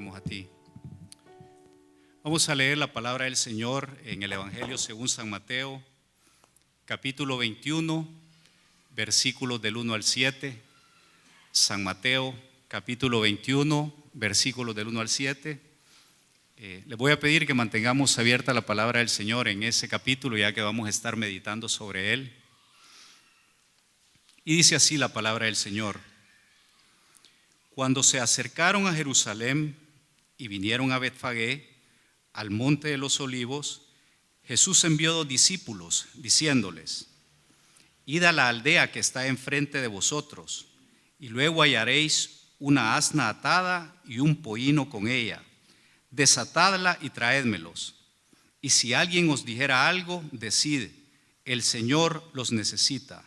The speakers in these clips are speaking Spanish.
alabemos a ti. Vamos a leer la palabra del Señor en el Evangelio según San Mateo, capítulo 21, versículos del 1 al 7. San Mateo, capítulo 21, versículos del 1 al 7. Les voy a pedir que mantengamos abierta la palabra del Señor en ese capítulo, ya que vamos a estar meditando sobre él. Y dice así la palabra del Señor: Cuando se acercaron a Jerusalén y vinieron a Betfagé, al monte de los olivos, Jesús envió 2 discípulos, diciéndoles: Id a la aldea que está enfrente de vosotros, y luego hallaréis una asna atada y un pollino con ella. Desatadla y traédmelos. Y si alguien os dijera algo, decid: el Señor los necesita,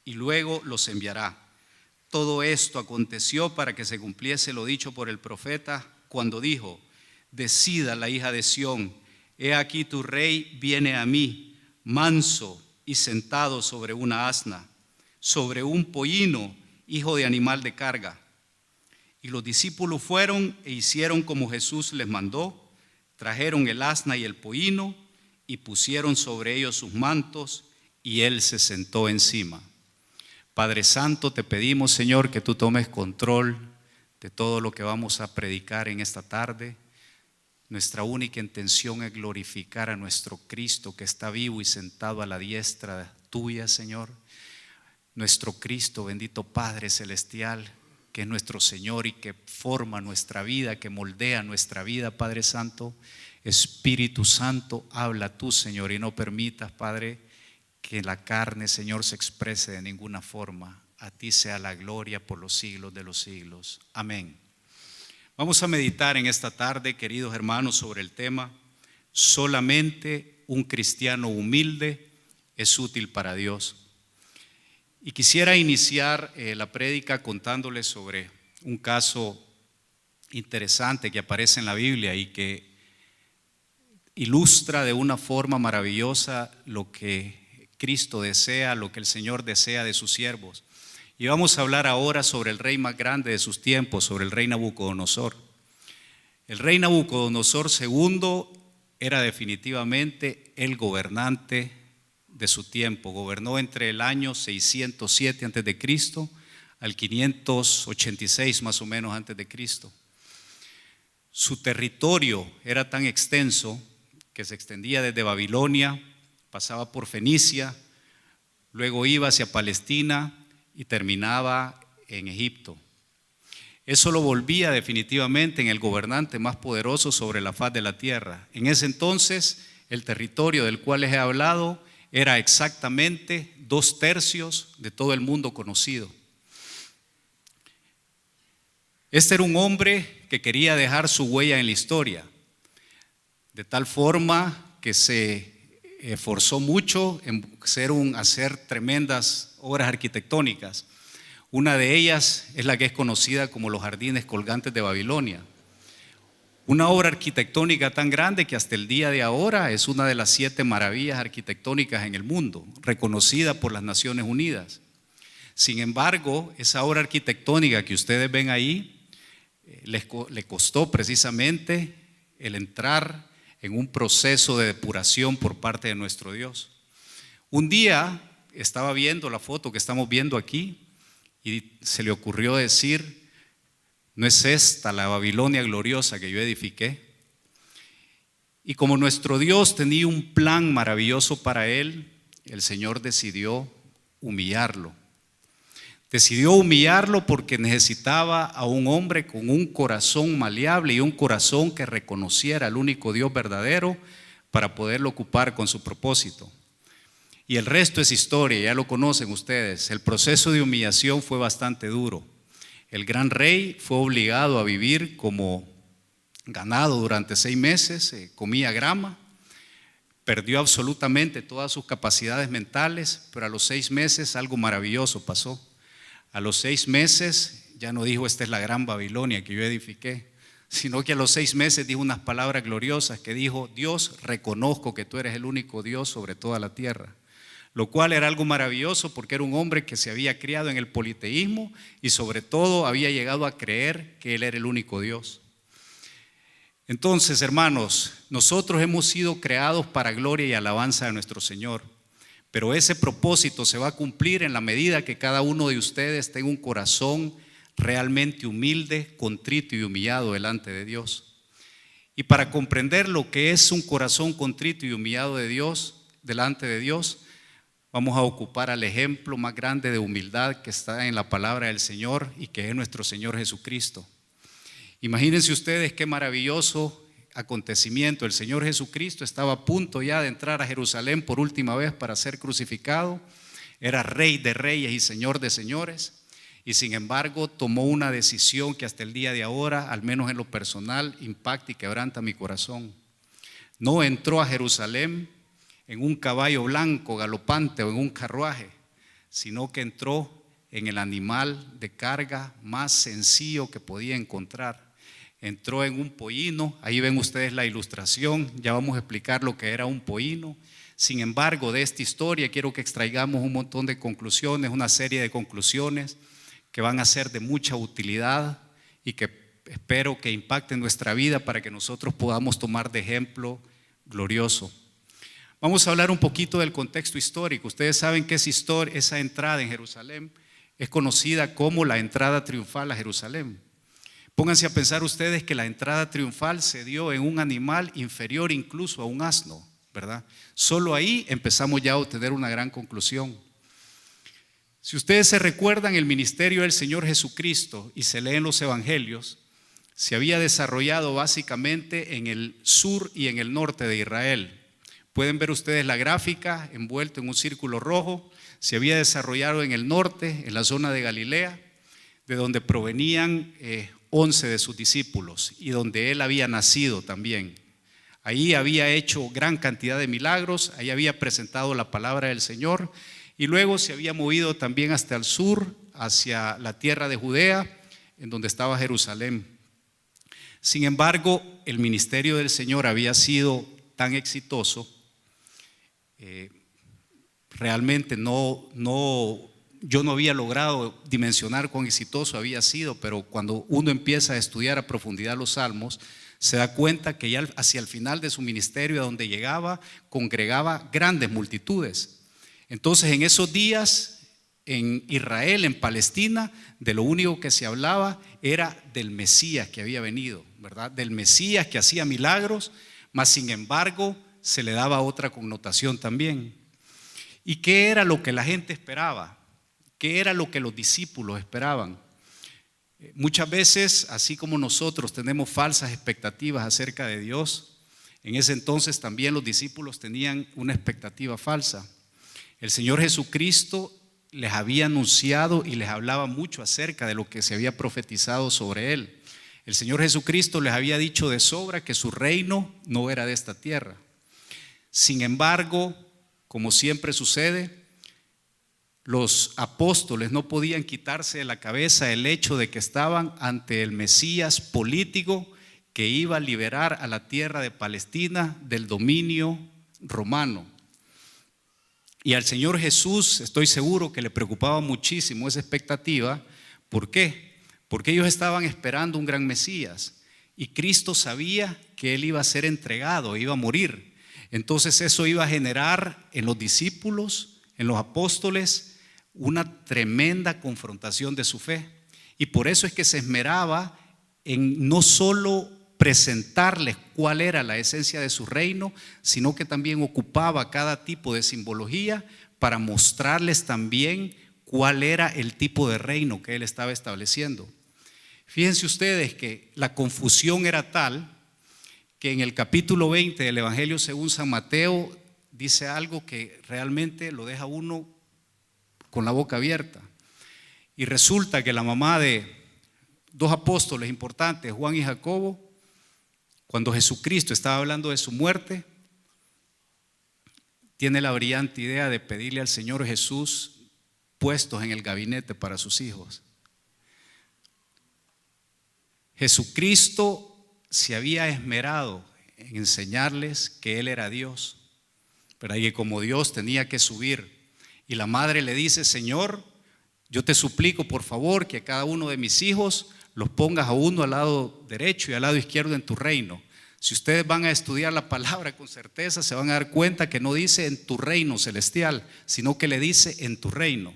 y luego los enviará. Todo esto aconteció para que se cumpliese lo dicho por el profeta, cuando dijo: Decida la hija de Sión, he aquí tu rey viene a mí, manso y sentado sobre una asna, sobre un pollino, hijo de animal de carga. Y los discípulos fueron e hicieron como Jesús les mandó, trajeron el asna y el pollino y pusieron sobre ellos sus mantos, y él se sentó encima. Padre Santo, te pedimos, Señor, que tú tomes control de todo lo que vamos a predicar en esta tarde. Nuestra única intención es glorificar a nuestro Cristo que está vivo y sentado a la diestra tuya, Señor. Nuestro Cristo, bendito Padre Celestial, que es nuestro Señor y que forma nuestra vida, que moldea nuestra vida, Padre Santo. Espíritu Santo, habla tú, Señor, y no permitas, Padre, que la carne, Señor, se exprese de ninguna forma. A ti sea la gloria por los siglos de los siglos. Amén. Vamos a meditar en esta tarde, queridos hermanos, sobre el tema: solamente un cristiano humilde es útil para Dios. Y quisiera iniciar la prédica contándoles sobre un caso interesante que aparece en la Biblia y que ilustra de una forma maravillosa lo que Cristo desea, lo que el Señor desea de sus siervos. Y vamos a hablar ahora sobre el rey más grande de sus tiempos, sobre el rey Nabucodonosor. El rey Nabucodonosor II era definitivamente el gobernante de su tiempo. Gobernó entre el año 607 a.C. al 586 más o menos a.C. Su territorio era tan extenso que se extendía desde Babilonia, pasaba por Fenicia, luego iba hacia Palestina y terminaba en Egipto. Eso lo volvía definitivamente en el gobernante más poderoso sobre la faz de la tierra. En ese entonces, el territorio del cual les he hablado era exactamente 2/3 de todo el mundo conocido. Este era un hombre que quería dejar su huella en la historia, de tal forma que se esforzó mucho en hacer tremendas obras arquitectónicas. Una de ellas es la que es conocida como los jardines colgantes de Babilonia. Una obra arquitectónica tan grande que hasta el día de ahora es una de las 7 maravillas arquitectónicas en el mundo, reconocida por las Naciones Unidas. Sin embargo, esa obra arquitectónica que ustedes ven ahí le costó precisamente el entrar en un proceso de depuración por parte de nuestro Dios. Un día estaba viendo la foto que estamos viendo aquí y se le ocurrió decir: ¿no es esta la Babilonia gloriosa que yo edifiqué? Y como nuestro Dios tenía un plan maravilloso para él, el Señor decidió humillarlo. Decidió humillarlo porque necesitaba a un hombre con un corazón maleable y un corazón que reconociera al único Dios verdadero para poderlo ocupar con su propósito. Y el resto es historia, ya lo conocen ustedes. El proceso de humillación fue bastante duro. El gran rey fue obligado a vivir como ganado durante 6 meses, comía grama, perdió absolutamente todas sus capacidades mentales, pero a los 6 meses algo maravilloso pasó. A los 6 meses ya no dijo: esta es la gran Babilonia que yo edifiqué, sino que a los 6 meses dijo unas palabras gloriosas que dijo: Dios, reconozco que tú eres el único Dios sobre toda la tierra. Lo cual era algo maravilloso porque era un hombre que se había criado en el politeísmo y sobre todo había llegado a creer que él era el único Dios. Entonces, hermanos, nosotros hemos sido creados para gloria y alabanza de nuestro Señor, pero ese propósito se va a cumplir en la medida que cada uno de ustedes tenga un corazón realmente humilde, contrito y humillado delante de Dios. Y para comprender lo que es un corazón contrito y humillado de Dios, delante de Dios, vamos a ocupar al ejemplo más grande de humildad que está en la palabra del Señor y que es nuestro Señor Jesucristo. Imagínense ustedes qué maravilloso acontecimiento. El Señor Jesucristo estaba a punto ya de entrar a Jerusalén por última vez para ser crucificado. Era Rey de reyes y Señor de señores. Y sin embargo tomó una decisión que hasta el día de ahora, al menos en lo personal, impacta y quebranta mi corazón. No entró a Jerusalén en un caballo blanco galopante o en un carruaje, sino que entró en el animal de carga más sencillo que podía encontrar. Entró en un pollino. Ahí ven ustedes la ilustración, ya vamos a explicar lo que era un pollino. Sin embargo, de esta historia quiero que extraigamos un montón de conclusiones, una serie de conclusiones que van a ser de mucha utilidad y que espero que impacten nuestra vida para que nosotros podamos tomar de ejemplo glorioso. Vamos a hablar un poquito del contexto histórico. Ustedes saben que esa entrada en Jerusalén es conocida como la entrada triunfal a Jerusalén. Pónganse a pensar ustedes que la entrada triunfal se dio en un animal inferior incluso a un asno, ¿verdad? Solo ahí empezamos ya a obtener una gran conclusión. Si ustedes se recuerdan, el ministerio del Señor Jesucristo y se leen los evangelios, se había desarrollado básicamente en el sur y en el norte de Israel. Pueden ver ustedes la gráfica envuelto en un círculo rojo. Se había desarrollado en el norte, en la zona de Galilea, de donde provenían 11 de sus discípulos y donde él había nacido también. Ahí había hecho gran cantidad de milagros, ahí había presentado la palabra del Señor y luego se había movido también hasta el sur, hacia la tierra de Judea, en donde estaba Jerusalén. Sin embargo, el ministerio del Señor había sido tan exitoso, realmente yo no había logrado dimensionar cuán exitoso había sido, pero cuando uno empieza a estudiar a profundidad los salmos, se da cuenta que ya hacia el final de su ministerio, a donde llegaba, congregaba grandes multitudes. Entonces, en esos días, en Israel, en Palestina, de lo único que se hablaba era del Mesías que había venido, ¿verdad? Del Mesías que hacía milagros, mas sin embargo se le daba otra connotación también. ¿Y qué era lo que la gente esperaba? ¿Qué era lo que los discípulos esperaban? Muchas veces, así como nosotros tenemos falsas expectativas acerca de Dios, en ese entonces también los discípulos tenían una expectativa falsa. El Señor Jesucristo les había anunciado y les hablaba mucho acerca de lo que se había profetizado sobre Él. El Señor Jesucristo les había dicho de sobra que su reino no era de esta tierra. Sin embargo, como siempre sucede, los apóstoles no podían quitarse de la cabeza el hecho de que estaban ante el Mesías político que iba a liberar a la tierra de Palestina del dominio romano. Y al Señor Jesús estoy seguro que le preocupaba muchísimo esa expectativa. ¿Por qué? Porque ellos estaban esperando un gran Mesías y Cristo sabía que Él iba a ser entregado, iba a morir. Entonces eso iba a generar en los discípulos, en los apóstoles, una tremenda confrontación de su fe. Y por eso es que se esmeraba en no solo presentarles cuál era la esencia de su reino, sino que también ocupaba cada tipo de simbología para mostrarles también cuál era el tipo de reino que él estaba estableciendo. Fíjense ustedes que la confusión era tal que en el capítulo 20 del Evangelio según San Mateo dice algo que realmente lo deja uno con la boca abierta. Y resulta que la mamá de dos apóstoles importantes, Juan y Jacobo, cuando Jesucristo estaba hablando de su muerte, tiene la brillante idea de pedirle al Señor Jesús puestos en el gabinete para sus hijos. Jesucristo se había esmerado en enseñarles que Él era Dios, pero que como Dios tenía que subir. Y la madre le dice: Señor, yo te suplico por favor que a cada uno de mis hijos los pongas a uno al lado derecho y al lado izquierdo en tu reino. Si ustedes van a estudiar la palabra con certeza, se van a dar cuenta que no dice en tu reino celestial, sino que le dice en tu reino.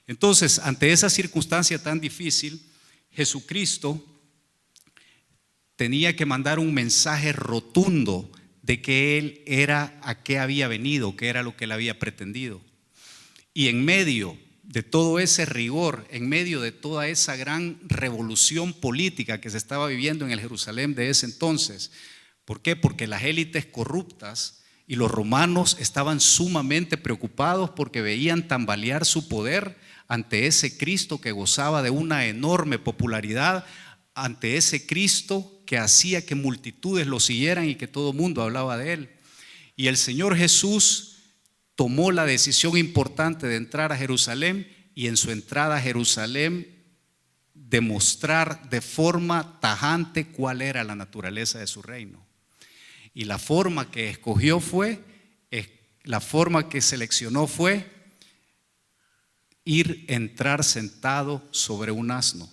Entonces, ante esa circunstancia tan difícil, Jesucristo tenía que mandar un mensaje rotundo de que Él era a qué había venido, qué era lo que Él había pretendido. Y en medio de todo ese rigor, en medio de toda esa gran revolución política que se estaba viviendo en el Jerusalén de ese entonces. ¿Por qué? Porque las élites corruptas y los romanos estaban sumamente preocupados porque veían tambalear su poder ante ese Cristo que gozaba de una enorme popularidad, ante ese Cristo que hacía que multitudes lo siguieran y que todo el mundo hablaba de Él. Y el Señor Jesús tomó la decisión importante de entrar a Jerusalén y en su entrada a Jerusalén demostrar de forma tajante cuál era la naturaleza de su reino. Y la forma que escogió la forma que seleccionó fue entrar sentado sobre un asno,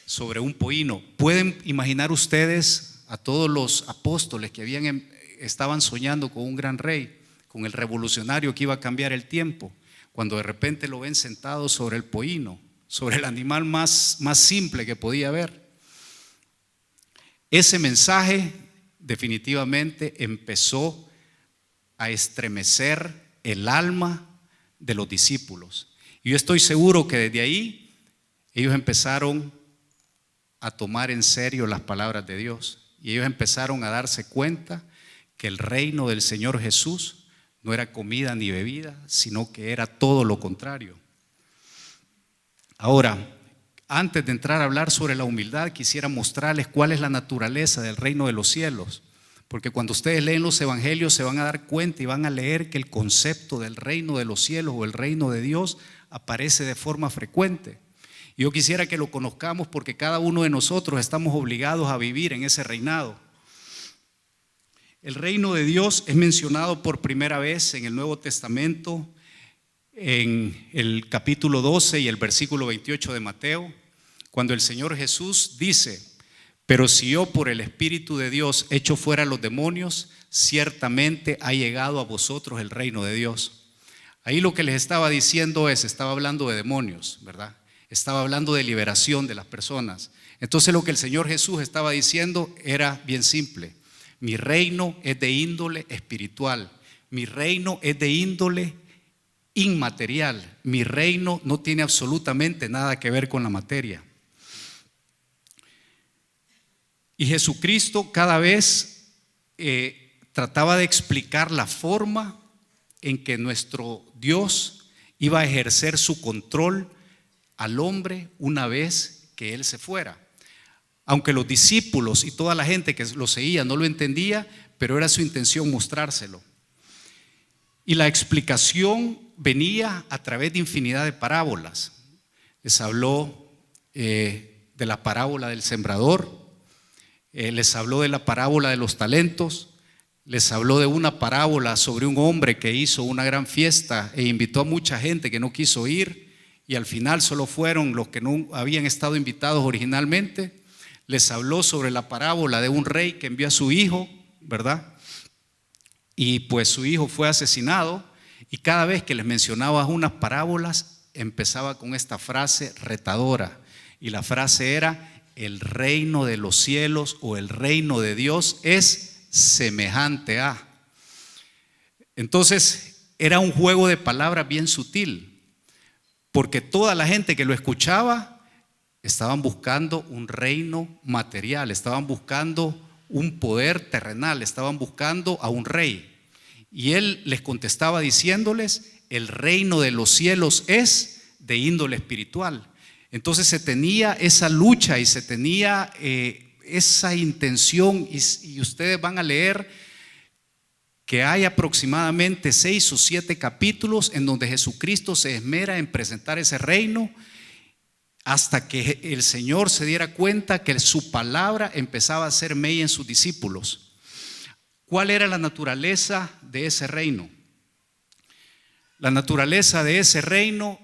sobre un pollino. ¿Pueden imaginar ustedes a todos los apóstoles que estaban soñando con un gran rey, con el revolucionario que iba a cambiar el tiempo, cuando de repente lo ven sentado sobre el pollino, sobre el animal más simple que podía haber? Ese mensaje definitivamente empezó a estremecer el alma de los discípulos. Y yo estoy seguro que desde ahí ellos empezaron a tomar en serio las palabras de Dios. Y ellos empezaron a darse cuenta que el reino del Señor Jesús no era comida ni bebida, sino que era todo lo contrario. Ahora, antes de entrar a hablar sobre la humildad, quisiera mostrarles cuál es la naturaleza del reino de los cielos. Porque cuando ustedes leen los evangelios se van a dar cuenta y van a leer que el concepto del reino de los cielos o el reino de Dios aparece de forma frecuente. Y yo quisiera que lo conozcamos porque cada uno de nosotros estamos obligados a vivir en ese reinado. El reino de Dios es mencionado por primera vez en el Nuevo Testamento, en el capítulo 12 y el versículo 28 de Mateo, cuando el Señor Jesús dice: pero si yo por el Espíritu de Dios echo fuera los demonios, ciertamente ha llegado a vosotros el reino de Dios. Ahí lo que les estaba diciendo estaba hablando de demonios, ¿verdad? Estaba hablando de liberación de las personas. Entonces lo que el Señor Jesús estaba diciendo era bien simple: mi reino es de índole espiritual, mi reino es de índole inmaterial, mi reino no tiene absolutamente nada que ver con la materia. Y Jesucristo cada vez trataba de explicar la forma en que nuestro Dios iba a ejercer su control al hombre una vez que Él se fuera. Aunque los discípulos y toda la gente que lo seguía no lo entendía, pero era su intención mostrárselo. Y la explicación venía a través de infinidad de parábolas. Les habló de la parábola del sembrador, les habló de la parábola de los talentos, les habló de una parábola sobre un hombre que hizo una gran fiesta e invitó a mucha gente que no quiso ir y al final solo fueron los que no habían estado invitados originalmente. Les habló sobre la parábola de un rey que envió a su hijo, ¿verdad? Y pues su hijo fue asesinado, y cada vez que les mencionaba unas parábolas empezaba con esta frase retadora, y la frase era: el reino de los cielos o el reino de Dios es semejante a. Entonces era un juego de palabras bien sutil, porque toda la gente que lo escuchaba estaban buscando un reino material, estaban buscando un poder terrenal, estaban buscando a un rey. Y él les contestaba diciéndoles: el reino de los cielos es de índole espiritual. Entonces se tenía esa lucha y se tenía esa intención, y ustedes van a leer que hay aproximadamente 6 o 7 capítulos en donde Jesucristo se esmera en presentar ese reino, hasta que el Señor se diera cuenta que su palabra empezaba a hacer mella en sus discípulos. ¿Cuál era la naturaleza de ese reino? La naturaleza de ese reino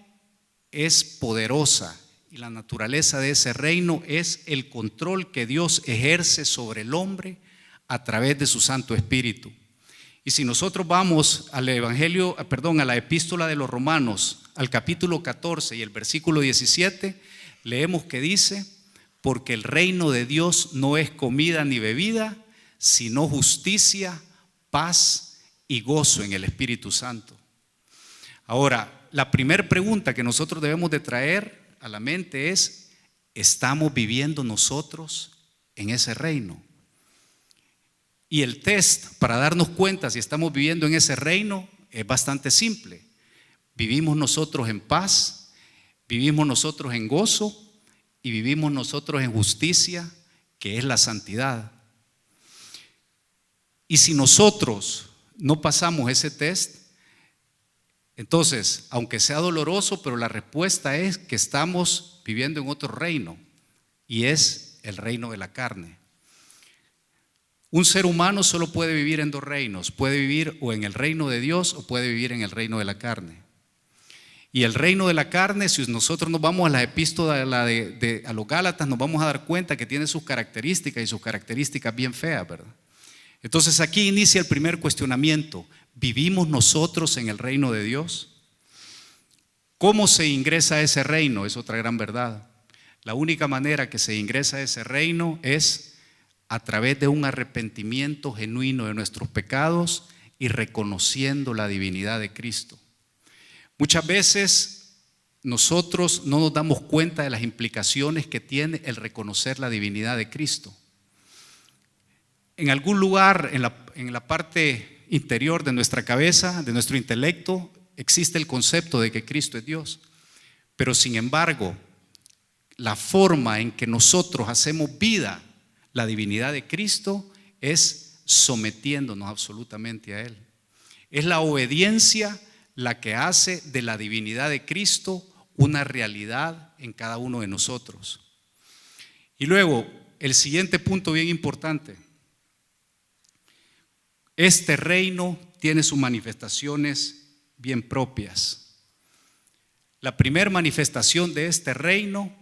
es poderosa, y la naturaleza de ese reino es el control que Dios ejerce sobre el hombre a través de su Santo Espíritu. Y si nosotros vamos al Evangelio, a la Epístola de los Romanos, al capítulo 14 y el versículo 17, leemos que dice: porque el reino de Dios no es comida ni bebida, sino justicia, paz y gozo en el Espíritu Santo. Ahora, la primera pregunta que nosotros debemos de traer a la mente es: ¿estamos viviendo nosotros en ese reino? Y el test para darnos cuenta si estamos viviendo en ese reino es bastante simple. ¿Vivimos nosotros en paz? ¿Vivimos nosotros en gozo? ¿Y vivimos nosotros en justicia, que es la santidad? Y si nosotros no pasamos ese test, entonces, aunque sea doloroso, pero la respuesta es que estamos viviendo en otro reino, y es el reino de la carne. Un ser humano solo puede vivir en dos reinos: puede vivir o en el reino de Dios o puede vivir en el reino de la carne. Y el reino de la carne, si nosotros nos vamos a la epístola a los Gálatas, nos vamos a dar cuenta que tiene sus características, y sus características bien feas, ¿verdad? Entonces aquí inicia el primer cuestionamiento: ¿vivimos nosotros en el reino de Dios? ¿Cómo se ingresa a ese reino? Es otra gran verdad. La única manera que se ingresa a ese reino es a través de un arrepentimiento genuino de nuestros pecados y reconociendo la divinidad de Cristo. Muchas veces nosotros no nos damos cuenta de las implicaciones que tiene el reconocer la divinidad de Cristo. En algún lugar, en la parte interior de nuestra cabeza, de nuestro intelecto, existe el concepto de que Cristo es Dios. Pero sin embargo, la forma en que nosotros hacemos vida la divinidad de Cristo es sometiéndonos absolutamente a Él. Es la obediencia la que hace de la divinidad de Cristo una realidad en cada uno de nosotros. Y luego, el siguiente punto bien importante: este reino tiene sus manifestaciones bien propias. La primera manifestación de este reino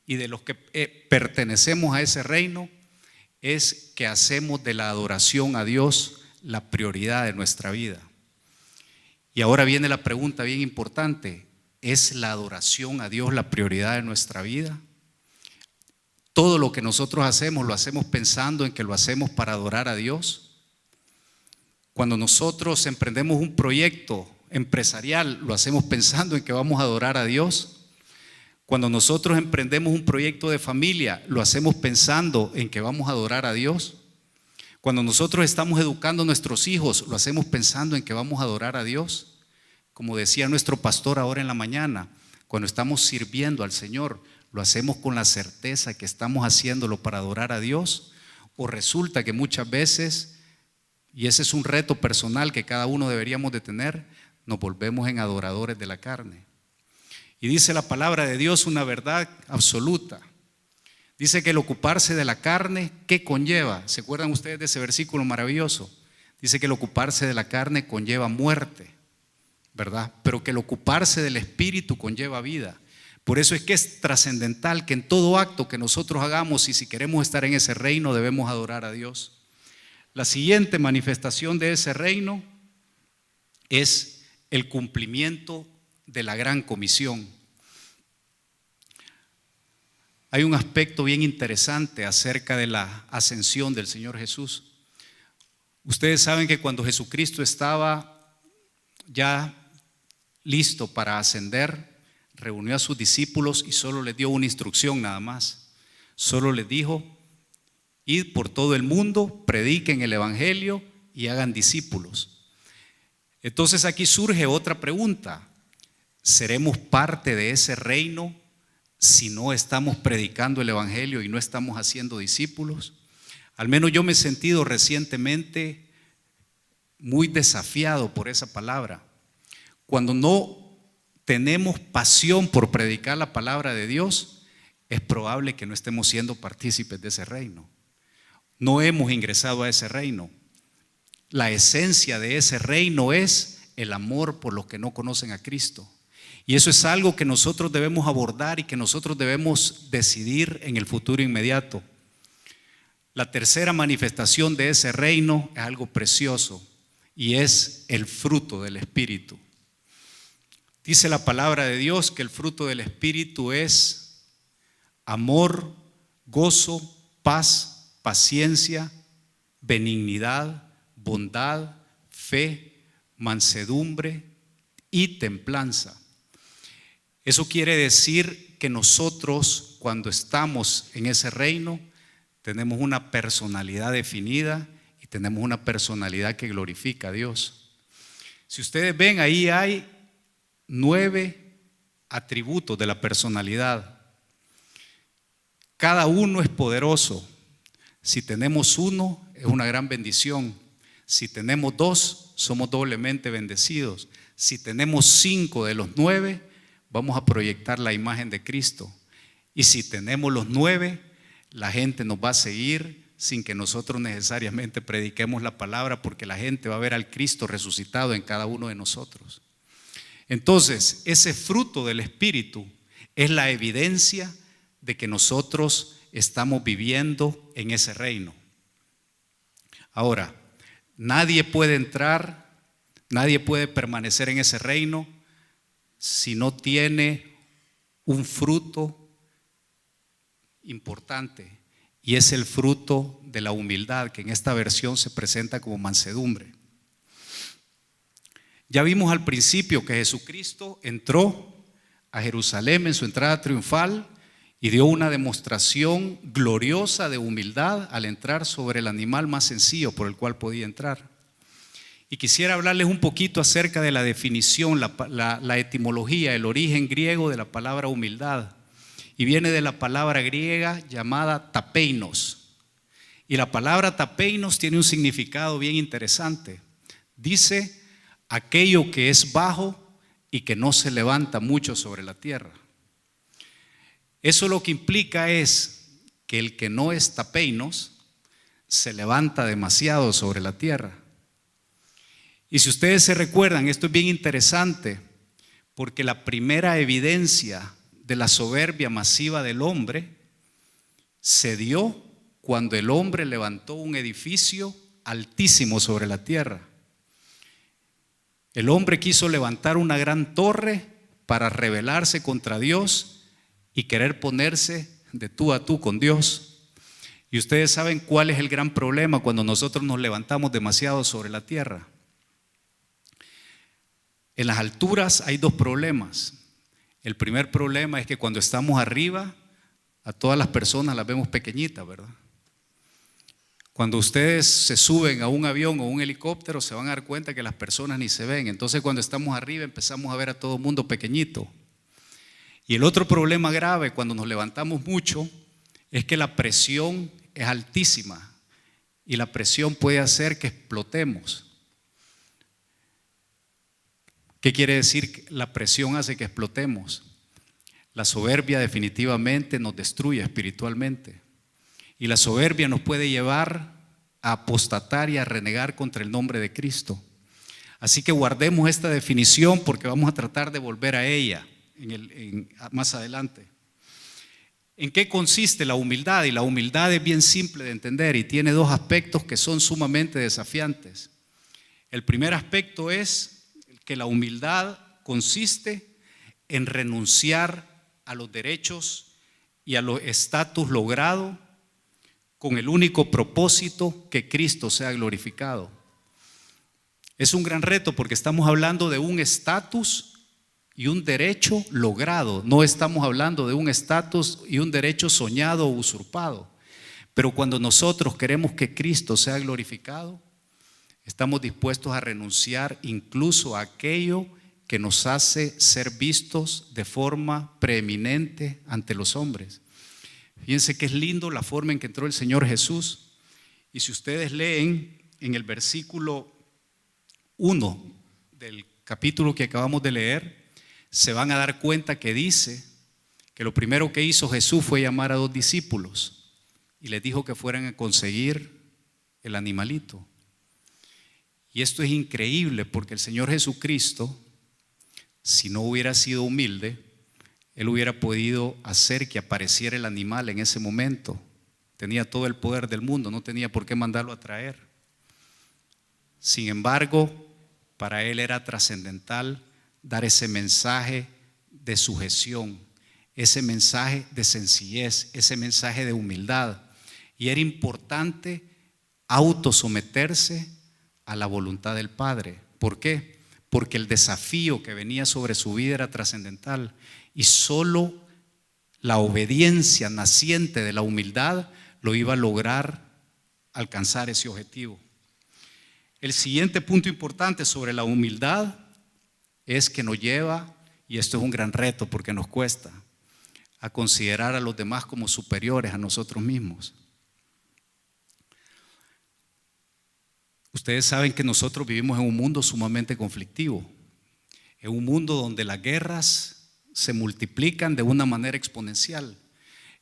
y de los que pertenecemos a ese reino es que hacemos de la adoración a Dios la prioridad de nuestra vida. Y ahora viene la pregunta bien importante: ¿es la adoración a Dios la prioridad de nuestra vida? Todo lo que nosotros hacemos, ¿lo hacemos pensando en que lo hacemos para adorar a Dios? Cuando nosotros emprendemos un proyecto empresarial, ¿lo hacemos pensando en que vamos a adorar a Dios? Cuando nosotros emprendemos un proyecto de familia, ¿lo hacemos pensando en que vamos a adorar a Dios? Cuando nosotros estamos educando a nuestros hijos, ¿lo hacemos pensando en que vamos a adorar a Dios? Como decía nuestro pastor ahora en la mañana, cuando estamos sirviendo al Señor, ¿lo hacemos con la certeza que estamos haciéndolo para adorar a Dios? ¿O resulta que muchas veces, y ese es un reto personal que cada uno deberíamos de tener, nos volvemos en adoradores de la carne? Y dice la palabra de Dios una verdad absoluta. Dice que el ocuparse de la carne, ¿qué conlleva? ¿Se acuerdan ustedes de ese versículo maravilloso? Dice que el ocuparse de la carne conlleva muerte, ¿verdad? Pero que el ocuparse del Espíritu conlleva vida. Por eso es que es trascendental que en todo acto que nosotros hagamos, y si queremos estar en ese reino, debemos adorar a Dios. La siguiente manifestación de ese reino es el cumplimiento de la gran comisión. Hay un aspecto bien interesante acerca de la ascensión del Señor Jesús. Ustedes saben que cuando Jesucristo estaba ya listo para ascender, reunió a sus discípulos y solo les dio una instrucción nada más. Solo les dijo: id por todo el mundo, prediquen el evangelio y hagan discípulos. Entonces aquí surge otra pregunta: ¿seremos parte de ese reino si no estamos predicando el evangelio y no estamos haciendo discípulos? Al menos yo me he sentido recientemente muy desafiado por esa palabra. Cuando no tenemos pasión por predicar la palabra de Dios, es probable que no estemos siendo partícipes de ese reino. No hemos ingresado a ese reino. La esencia de ese reino es el amor por los que no conocen a Cristo. Y eso es algo que nosotros debemos abordar y que nosotros debemos decidir en el futuro inmediato. La tercera manifestación de ese reino es algo precioso y es el fruto del Espíritu. Dice la palabra de Dios que el fruto del Espíritu es amor, gozo, paz, paciencia, benignidad, bondad, fe, mansedumbre y templanza. Eso quiere decir que nosotros, cuando estamos en ese reino, tenemos una personalidad definida y tenemos una personalidad que glorifica a Dios. Si ustedes ven, ahí hay 9 atributos de la personalidad. Cada uno es poderoso. Si tenemos uno, es una gran bendición. Si tenemos 2, somos doblemente bendecidos. Si tenemos 5 de los 9, vamos a proyectar la imagen de Cristo. Y si tenemos los 9, la gente nos va a seguir sin que nosotros necesariamente prediquemos la palabra, porque la gente va a ver al Cristo resucitado en cada uno de nosotros. Entonces, ese fruto del Espíritu es la evidencia de que nosotros estamos viviendo en ese reino. Ahora, nadie puede entrar, nadie puede permanecer en ese reino si no tiene un fruto importante, y es el fruto de la humildad, que en esta versión se presenta como mansedumbre. Ya vimos al principio que Jesucristo entró a Jerusalén en su entrada triunfal y dio una demostración gloriosa de humildad al entrar sobre el animal más sencillo por el cual podía entrar. Y quisiera hablarles un poquito acerca de la definición, la etimología, el origen griego de la palabra humildad. Y viene de la palabra griega llamada tapeinos. Y la palabra tapeinos tiene un significado bien interesante. Dice aquello que es bajo y que no se levanta mucho sobre la tierra. Eso lo que implica es que el que no es tapeinos se levanta demasiado sobre la tierra. Y si ustedes se recuerdan, esto es bien interesante, porque la primera evidencia de la soberbia masiva del hombre se dio cuando el hombre levantó un edificio altísimo sobre la tierra. El hombre quiso levantar una gran torre para rebelarse contra Dios y querer ponerse de tú a tú con Dios. Y ustedes saben cuál es el gran problema cuando nosotros nos levantamos demasiado sobre la tierra. En las alturas hay 2 problemas. El primer problema es que cuando estamos arriba, a todas las personas las vemos pequeñitas, ¿verdad? Cuando ustedes se suben a un avión o un helicóptero, se van a dar cuenta que las personas ni se ven. Entonces, cuando estamos arriba, empezamos a ver a todo el mundo pequeñito. Y el otro problema grave cuando nos levantamos mucho es que la presión es altísima y la presión puede hacer que explotemos. ¿Qué quiere decir que la presión hace que explotemos? La soberbia definitivamente nos destruye espiritualmente. Y la soberbia nos puede llevar a apostatar y a renegar contra el nombre de Cristo. Así que guardemos esta definición porque vamos a tratar de volver a ella más adelante. ¿En qué consiste la humildad? Y la humildad es bien simple de entender y tiene 2 aspectos que son sumamente desafiantes. El primer aspecto es que la humildad consiste en renunciar a los derechos y a los estatus logrados con el único propósito que Cristo sea glorificado. Es un gran reto porque estamos hablando de un estatus y un derecho logrado. No estamos hablando de un estatus y un derecho soñado o usurpado. Pero cuando nosotros queremos que Cristo sea glorificado, estamos dispuestos a renunciar incluso a aquello que nos hace ser vistos de forma preeminente ante los hombres. Fíjense que es lindo la forma en que entró el Señor Jesús. Y si ustedes leen en el versículo 1 del capítulo que acabamos de leer, se van a dar cuenta que dice que lo primero que hizo Jesús fue llamar a 2 discípulos y les dijo que fueran a conseguir el animalito. Y esto es increíble porque el Señor Jesucristo, si no hubiera sido humilde, Él hubiera podido hacer que apareciera el animal en ese momento tenía todo el poder del mundo, no tenía por qué mandarlo a traer. Sin embargo, para él era trascendental dar ese mensaje de sujeción, ese mensaje de sencillez, ese mensaje de humildad. Y era importante autosometerse a la voluntad del Padre. ¿Por qué? Porque el desafío que venía sobre su vida era trascendental y solo la obediencia naciente de la humildad lo iba a lograr alcanzar ese objetivo. El siguiente punto importante sobre la humildad es que nos lleva, y esto es un gran reto porque nos cuesta, a considerar a los demás como superiores a nosotros mismos. Ustedes saben que nosotros vivimos en un mundo sumamente conflictivo, en un mundo donde las guerras se multiplican de una manera exponencial,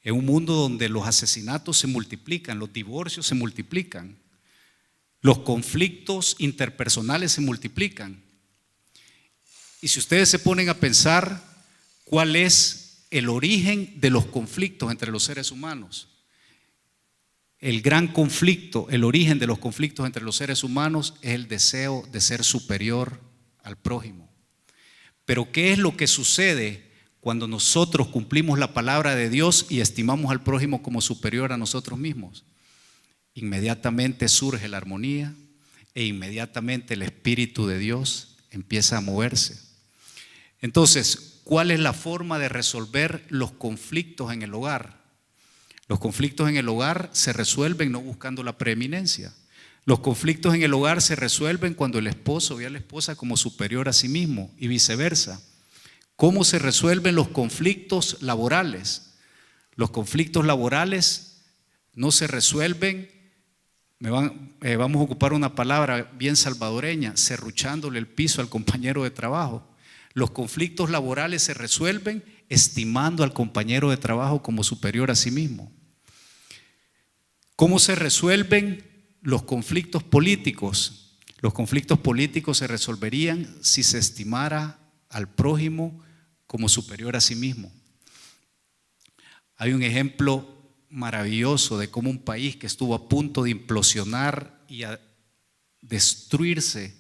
en un mundo donde los asesinatos se multiplican, los divorcios se multiplican, los conflictos interpersonales se multiplican. Y si ustedes se ponen a pensar cuál es el origen de los conflictos entre los seres humanos, el gran conflicto, el origen de los conflictos entre los seres humanos es el deseo de ser superior al prójimo. Pero ¿qué es lo que sucede cuando nosotros cumplimos la palabra de Dios y estimamos al prójimo como superior a nosotros mismos? Inmediatamente surge la armonía e inmediatamente el Espíritu de Dios empieza a moverse. Entonces, ¿cuál es la forma de resolver los conflictos en el hogar? Los conflictos en el hogar se resuelven no buscando la preeminencia. Los conflictos en el hogar se resuelven cuando el esposo ve a la esposa como superior a sí mismo y viceversa. ¿Cómo se resuelven los conflictos laborales? Los conflictos laborales no se resuelven, vamos a ocupar una palabra bien salvadoreña, serruchándole el piso al compañero de trabajo. Los conflictos laborales se resuelven estimando al compañero de trabajo como superior a sí mismo. ¿Cómo se resuelven los conflictos políticos? Los conflictos políticos se resolverían si se estimara al prójimo como superior a sí mismo. Hay un ejemplo maravilloso de cómo un país que estuvo a punto de implosionar y a destruirse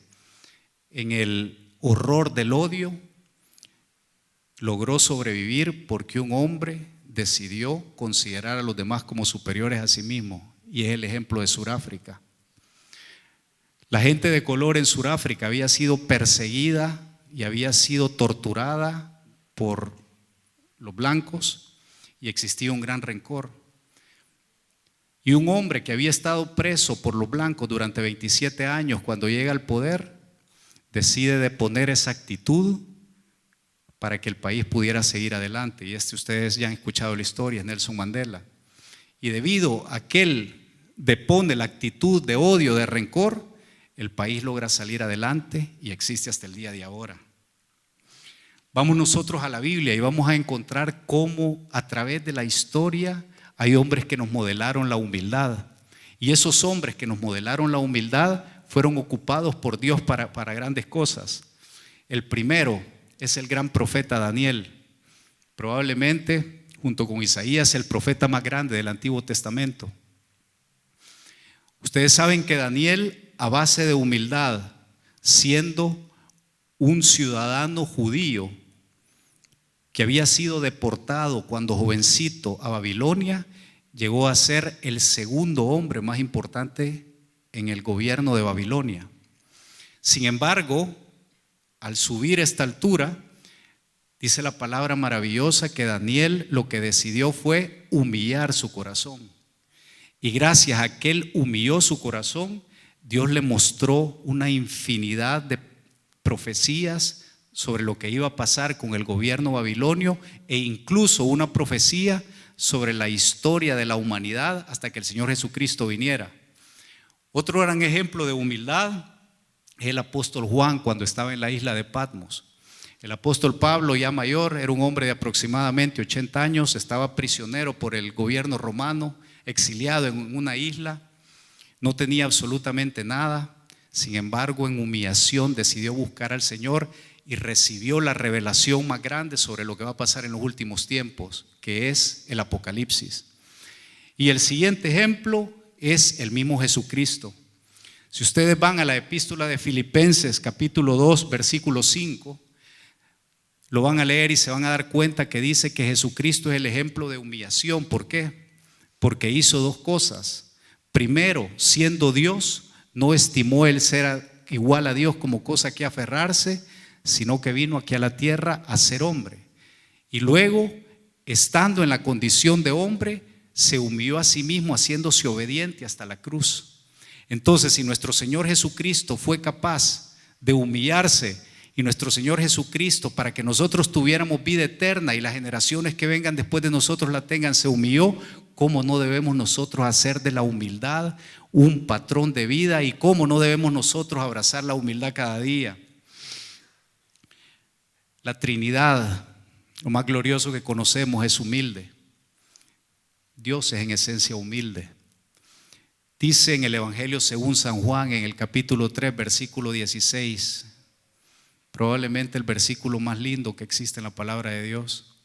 en el horror del odio, logró sobrevivir porque un hombre decidió considerar a los demás como superiores a sí mismo, y es el ejemplo de Sudáfrica. La gente de color en Sudáfrica había sido perseguida y había sido torturada por los blancos y existía un gran rencor. Y un hombre que había estado preso por los blancos durante 27 años, cuando llega al poder, decide deponer esa actitud para que el país pudiera seguir adelante. Y ustedes ya han escuchado la historia, es Nelson Mandela. Y debido a que él depone la actitud de odio, de rencor, el país logra salir adelante y existe hasta el día de ahora. Vamos nosotros a la Biblia y vamos a encontrar cómo a través de la historia hay hombres que nos modelaron la humildad. Y esos hombres que nos modelaron la humildad fueron ocupados por Dios para grandes cosas. El primero es el gran profeta Daniel, probablemente junto con Isaías el profeta más grande del Antiguo Testamento. Ustedes saben que Daniel, a base de humildad, siendo un ciudadano judío que había sido deportado cuando jovencito a Babilonia, llegó a ser el segundo hombre más importante en el gobierno de Babilonia. Sin embargo, al subir a esta altura, dice la palabra maravillosa que Daniel lo que decidió fue humillar su corazón. Y gracias a que él humilló su corazón, Dios le mostró una infinidad de profecías sobre lo que iba a pasar con el gobierno babilonio e incluso una profecía sobre la historia de la humanidad hasta que el Señor Jesucristo viniera. Otro gran ejemplo de humildad es el apóstol Juan cuando estaba en la isla de Patmos. El apóstol Pablo, ya mayor, era un hombre de aproximadamente 80 años, estaba prisionero por el gobierno romano, exiliado en una isla, no tenía absolutamente nada. Sin embargo, en humillación decidió buscar al Señor y recibió la revelación más grande sobre lo que va a pasar en los últimos tiempos, que es el Apocalipsis. Y el siguiente ejemplo es el mismo Jesucristo. Si ustedes van a la epístola de Filipenses capítulo 2 versículo 5, lo van a leer y se van a dar cuenta que dice que Jesucristo es el ejemplo de humillación. ¿Por qué? Porque hizo dos cosas. Primero, siendo Dios, no estimó el ser igual a Dios como cosa que aferrarse, sino que vino aquí a la tierra a ser hombre. Y luego, estando en la condición de hombre, se humilló a sí mismo, haciéndose obediente hasta la cruz. Entonces, si nuestro Señor Jesucristo fue capaz de humillarse, y nuestro Señor Jesucristo, para que nosotros tuviéramos vida eterna y las generaciones que vengan después de nosotros la tengan, se humilló, ¿cómo no debemos nosotros hacer de la humildad un patrón de vida? ¿Y cómo no debemos nosotros abrazar la humildad cada día? La Trinidad, lo más glorioso que conocemos, es humilde. Dios es en esencia humilde. Dice en el Evangelio según San Juan, en el capítulo 3, versículo 16, probablemente el versículo más lindo que existe en la palabra de Dios.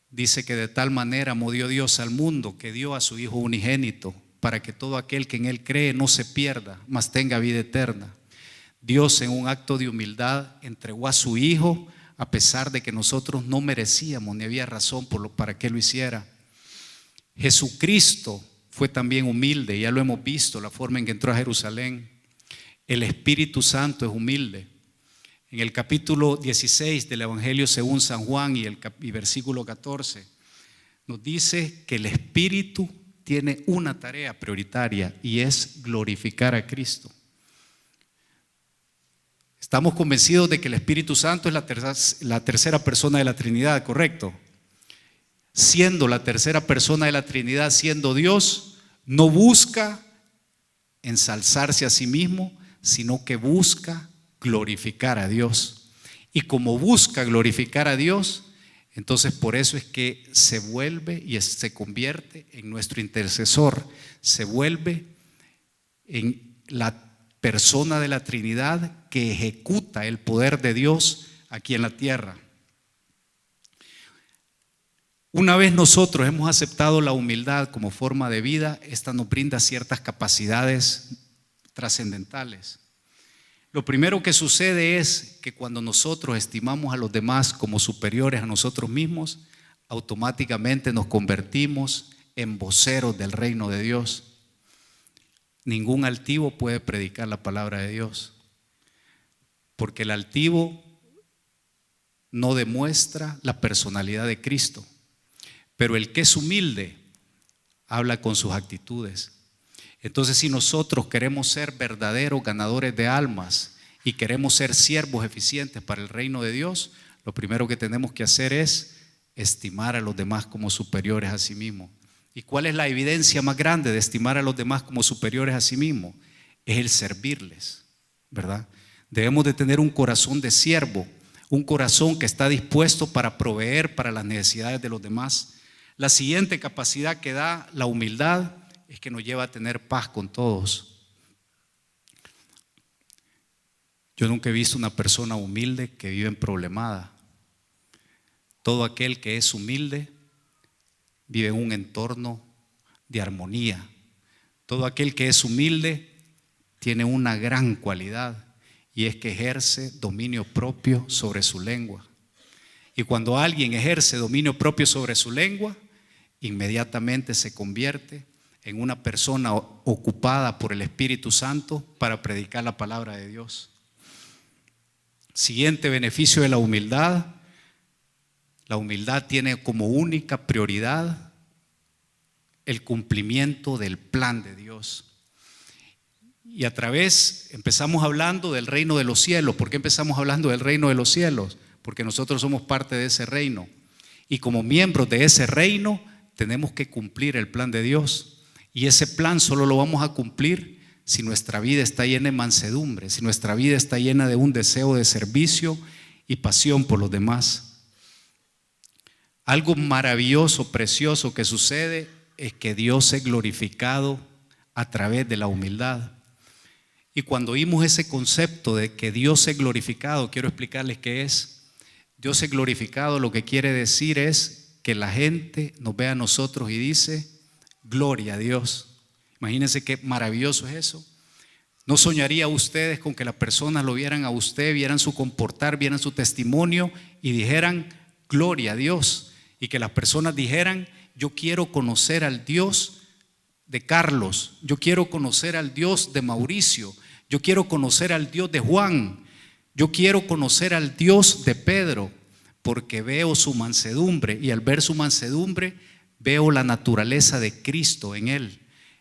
Dice que de tal manera amó Dios al mundo que dio a su Hijo unigénito, para que todo aquel que en Él cree no se pierda, mas tenga vida eterna. Dios, en un acto de humildad, entregó a su Hijo, a pesar de que nosotros no merecíamos ni había razón para que lo hiciera. Jesucristo fue también humilde, ya lo hemos visto, la forma en que entró a Jerusalén. El Espíritu Santo es humilde. En el capítulo 16 del Evangelio según San Juan y versículo 14, nos dice que el Espíritu tiene una tarea prioritaria y es glorificar a Cristo. Estamos convencidos de que el Espíritu Santo es la tercera persona de la Trinidad, ¿correcto? Siendo la tercera persona de la Trinidad, siendo Dios, no busca ensalzarse a sí mismo, sino que busca glorificar a Dios. Y como busca glorificar a Dios, entonces por eso es que se vuelve y se convierte en nuestro intercesor, se vuelve en la persona de la Trinidad que ejecuta el poder de Dios aquí en la tierra. Una vez nosotros hemos aceptado la humildad como forma de vida, esta nos brinda ciertas capacidades trascendentales. Lo primero que sucede es que cuando nosotros estimamos a los demás como superiores a nosotros mismos, automáticamente nos convertimos en voceros del reino de Dios. Ningún altivo puede predicar la palabra de Dios, porque el altivo no demuestra la personalidad de Cristo, pero el que es humilde habla con sus actitudes. Entonces, si nosotros queremos ser verdaderos ganadores de almas y queremos ser siervos eficientes para el reino de Dios, lo primero que tenemos que hacer es estimar a los demás como superiores a sí mismos. ¿Y cuál es la evidencia más grande de estimar a los demás como superiores a sí mismos? Es el servirles, ¿verdad? Debemos de tener un corazón de siervo, un corazón que está dispuesto para proveer para las necesidades de los demás. La siguiente capacidad que da la humildad es que nos lleva a tener paz con todos. Yo nunca he visto una persona humilde que vive en problemada. Todo aquel que es humilde vive en un entorno de armonía. Todo aquel que es humilde tiene una gran cualidad y es que ejerce dominio propio sobre su lengua. Y cuando alguien ejerce dominio propio sobre su lengua, inmediatamente se convierte en una persona ocupada por el Espíritu Santo para predicar la palabra de Dios. Siguiente beneficio de la humildad. La humildad tiene como única prioridad el cumplimiento del plan de Dios. Y empezamos hablando del reino de los cielos. ¿Por qué empezamos hablando del reino de los cielos? Porque nosotros somos parte de ese reino. Y como miembros de ese reino tenemos que cumplir el plan de Dios. Y ese plan solo lo vamos a cumplir si nuestra vida está llena de mansedumbre, si nuestra vida está llena de un deseo de servicio y pasión por los demás. Algo maravilloso, precioso que sucede es que Dios es glorificado a través de la humildad. Y cuando oímos ese concepto de que Dios es glorificado, quiero explicarles qué es. Dios es glorificado, lo que quiere decir es que la gente nos ve a nosotros y dice: Gloria a Dios. Imagínense qué maravilloso es eso. ¿No soñaría ustedes con que las personas lo vieran a usted, vieran su comportar, vieran su testimonio y dijeran gloria a Dios? Y que las personas dijeran: yo quiero conocer al Dios de Carlos, yo quiero conocer al Dios de Mauricio, yo quiero conocer al Dios de Juan, yo quiero conocer al Dios de Pedro, porque veo su mansedumbre, y al ver su mansedumbre veo la naturaleza de Cristo en él.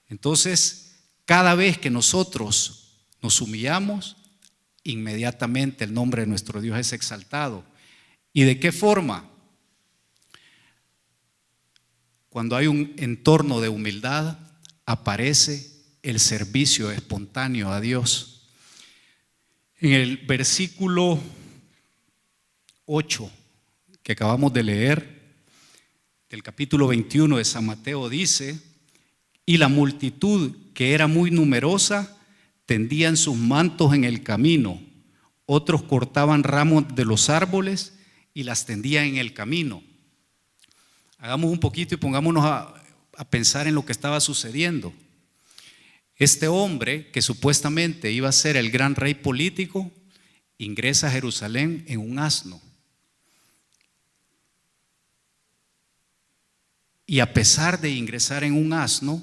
Entonces, cada vez que nosotros nos humillamos, inmediatamente el nombre de nuestro Dios es exaltado. ¿Y de qué forma? Cuando hay un entorno de humildad, aparece el servicio espontáneo a Dios. En el versículo 8 que acabamos de leer, del capítulo 21 de San Mateo, dice: y la multitud, que era muy numerosa, tendían sus mantos en el camino, otros cortaban ramos de los árboles y las tendían en el camino. Hagamos un poquito y pongámonos a pensar en lo que estaba sucediendo. Este hombre, que supuestamente iba a ser el gran rey político, ingresa a Jerusalén en un asno. Y a pesar de ingresar en un asno,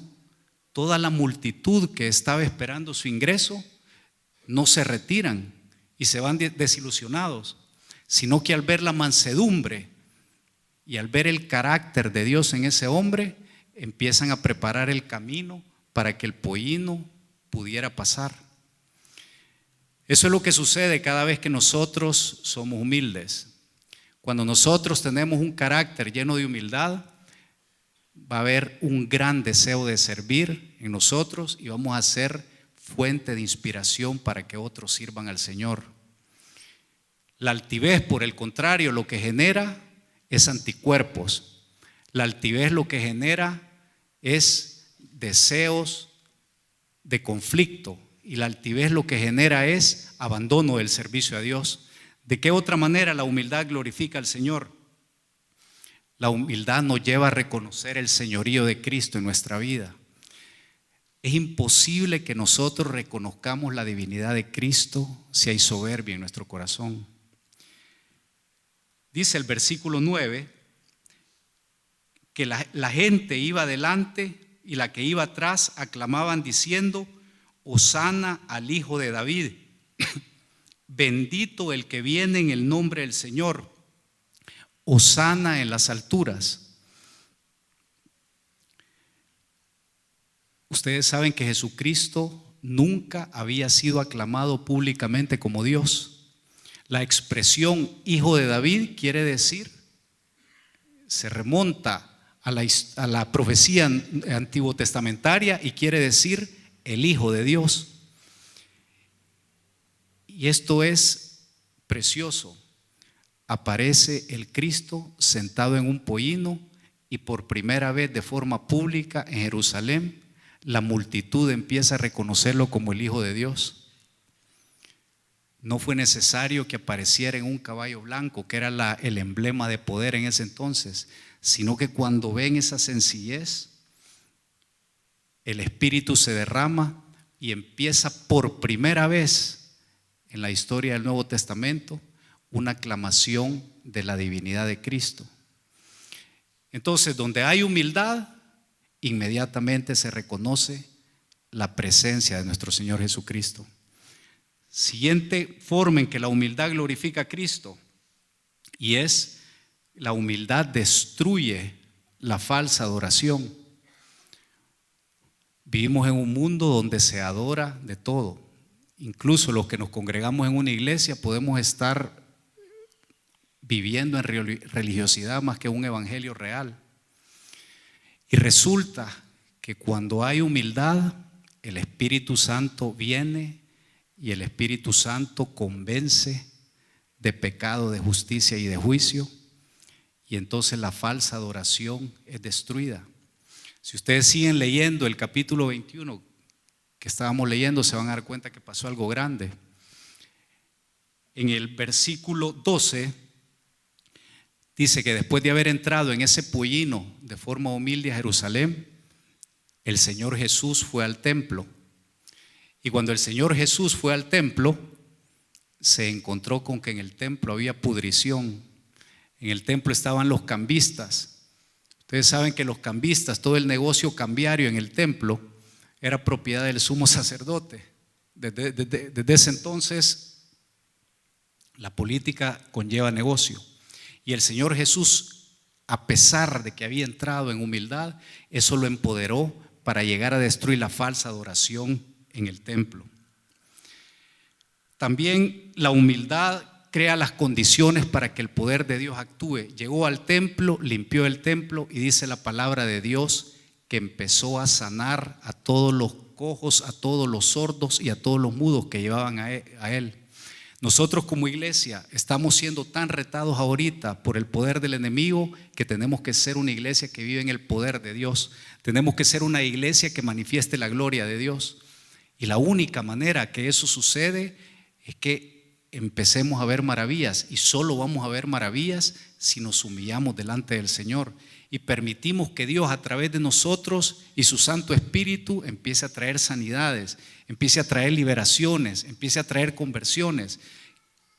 toda la multitud que estaba esperando su ingreso no se retiran y se van desilusionados, sino que al ver la mansedumbre y al ver el carácter de Dios en ese hombre, empiezan a preparar el camino para que el pollino pudiera pasar. Eso es lo que sucede cada vez que nosotros somos humildes. Cuando nosotros tenemos un carácter lleno de humildad, va a haber un gran deseo de servir en nosotros y vamos a ser fuente de inspiración para que otros sirvan al Señor. La altivez, por el contrario, lo que genera es anticuerpos. La altivez lo que genera es deseos de conflicto, y la altivez lo que genera es abandono del servicio a Dios. ¿De qué otra manera la humildad glorifica al Señor? La humildad nos lleva a reconocer el señorío de Cristo en nuestra vida. Es imposible que nosotros reconozcamos la divinidad de Cristo si hay soberbia en nuestro corazón. Dice el versículo 9 que la gente iba adelante y la que iba atrás aclamaban diciendo: Hosana al Hijo de David, bendito el que viene en el nombre del Señor, Hosana en las alturas. Ustedes saben que Jesucristo nunca había sido aclamado públicamente como Dios. La expresión Hijo de David quiere decir, se remonta a la profecía antiguo testamentaria y quiere decir el Hijo de Dios. Y esto es precioso. Aparece el Cristo sentado en un pollino y por primera vez de forma pública en Jerusalén la multitud empieza a reconocerlo como el Hijo de Dios. No fue necesario que apareciera en un caballo blanco, que era el emblema de poder en ese entonces, sino que cuando ven esa sencillez, el Espíritu se derrama y empieza por primera vez en la historia del Nuevo Testamento una aclamación de la divinidad de Cristo. Entonces, donde hay humildad, inmediatamente se reconoce la presencia de nuestro Señor Jesucristo. Siguiente forma en que la humildad glorifica a Cristo, y es: la humildad destruye la falsa adoración. Vivimos en un mundo donde se adora de todo. Incluso los que nos congregamos en una iglesia podemos estar viviendo en religiosidad más que un evangelio real. Y resulta que cuando hay humildad, el Espíritu Santo viene y el Espíritu Santo convence de pecado, de justicia y de juicio, y entonces la falsa adoración es destruida. Si ustedes siguen leyendo el capítulo 21 que estábamos leyendo, se van a dar cuenta que pasó algo grande. En el versículo 12 dice que después de haber entrado en ese pollino de forma humilde a Jerusalén, el Señor Jesús fue al templo. Y cuando el Señor Jesús fue al templo, se encontró con que en el templo había pudrición. En el templo estaban los cambistas. Ustedes saben que los cambistas, todo el negocio cambiario en el templo era propiedad del sumo sacerdote. Desde ese entonces, la política conlleva negocio. Y el Señor Jesús, a pesar de que había entrado en humildad, eso lo empoderó para llegar a destruir la falsa adoración en el templo. También la humildad crea las condiciones para que el poder de Dios actúe. Llegó al templo, limpió el templo y dice la palabra de Dios que empezó a sanar a todos los cojos, a todos los sordos y a todos los mudos que llevaban a él. Nosotros como iglesia estamos siendo tan retados ahorita por el poder del enemigo que tenemos que ser una iglesia que vive en el poder de Dios. Tenemos que ser una iglesia que manifieste la gloria de Dios. Y la única manera que eso sucede es que empecemos a ver maravillas, y solo vamos a ver maravillas si nos humillamos delante del Señor y permitimos que Dios a través de nosotros y su Santo Espíritu empiece a traer sanidades, empiece a traer liberaciones, empiece a traer conversiones,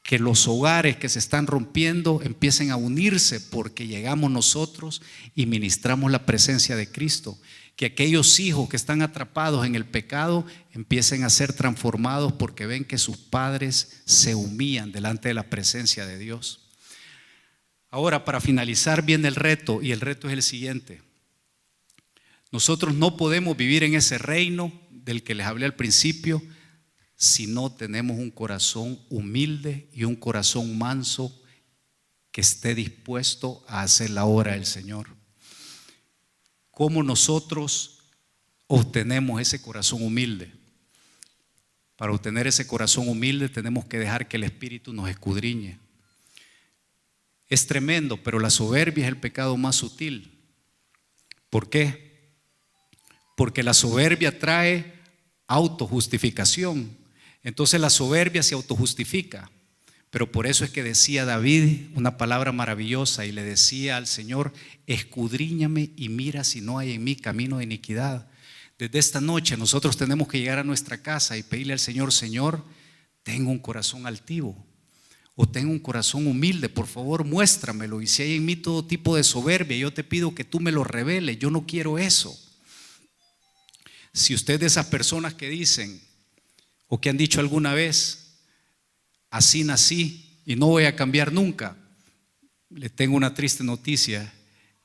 que los hogares que se están rompiendo empiecen a unirse porque llegamos nosotros y ministramos la presencia de Cristo, que aquellos hijos que están atrapados en el pecado empiecen a ser transformados porque ven que sus padres se humillan delante de la presencia de Dios. Ahora, para finalizar bien el reto, y el reto es el siguiente: nosotros no podemos vivir en ese reino del que les hablé al principio si no tenemos un corazón humilde y un corazón manso que esté dispuesto a hacer la obra del Señor. ¿Cómo nosotros obtenemos ese corazón humilde? Para obtener ese corazón humilde tenemos que dejar que el Espíritu nos escudriñe. Es tremendo, pero la soberbia es el pecado más sutil. ¿Por qué? Porque la soberbia trae autojustificación. Entonces la soberbia se autojustifica. Pero por eso es que decía David una palabra maravillosa y le decía al Señor: escudriñame y mira si no hay en mí camino de iniquidad. Desde esta noche nosotros tenemos que llegar a nuestra casa y pedirle al Señor: Señor, tengo un corazón altivo o tengo un corazón humilde, por favor muéstramelo, y si hay en mí todo tipo de soberbia, yo te pido que tú me lo reveles. Yo no quiero eso. Si usted es de esas personas que dicen o que han dicho alguna vez: así nací y no voy a cambiar nunca, le tengo una triste noticia: